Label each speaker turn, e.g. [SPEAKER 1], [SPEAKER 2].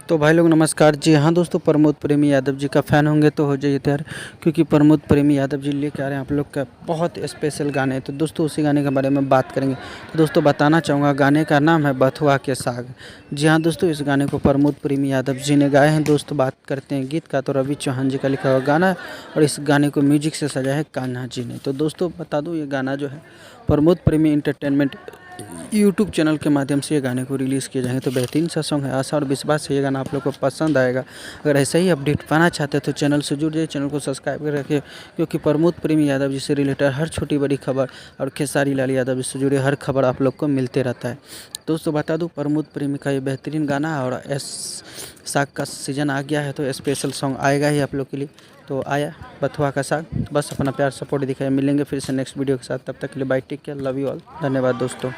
[SPEAKER 1] तो भाई लोग नमस्कार। जी हाँ दोस्तों, प्रमोद प्रेमी यादव जी का फ़ैन होंगे तो हो जाइए तैयार, क्योंकि प्रमोद प्रेमी यादव जी लेके आ रहे हैं आप लोग का बहुत स्पेशल गाने। तो दोस्तों उसी गाने के बारे में बात करेंगे। तो दोस्तों बताना चाहूँगा, गाने का नाम है बथुआ के साग। जी हाँ दोस्तों, इस गाने को प्रमोद प्रेमी यादव जी ने गाए हैं। दोस्तों बात करते हैं गीत का, तो रवि चौहान जी का लिखा हुआ गाना है और इस गाने को म्यूजिक से सजाया है कान्हा जी ने। तो दोस्तों बता दूँ, ये गाना जो है प्रमोद प्रेमी इंटरटेनमेंट यूट्यूब चैनल के माध्यम से ये गाने को रिलीज़ किए जाएंगे। तो बेहतरीन सा सॉन्ग है। आशा और विश्वास है ये गाना आप लोग को पसंद आएगा। अगर ऐसा ही अपडेट पाना चाहते हैं तो चैनल से जुड़ जाइए, चैनल को सब्सक्राइब कर रखिए, क्योंकि प्रमोद प्रेमी यादव जी से रिलेटेड हर छोटी बड़ी खबर और खेसारी लाल यादव जी से जुड़ी हर खबर आप लोग को मिलते रहता है। दोस्तों बता दूं, प्रमोद प्रेमी का ये बेहतरीन गाना है और साग का सीज़न आ गया है, तो स्पेशल सॉन्ग आएगा ही आप लोग के लिए। तो आया बथुआ का साग। बस अपना प्यार सपोर्ट दिखाया। मिलेंगे फिर से नेक्स्ट वीडियो के साथ। तब तक के लिए bye, take care, love you all. धन्यवाद दोस्तों।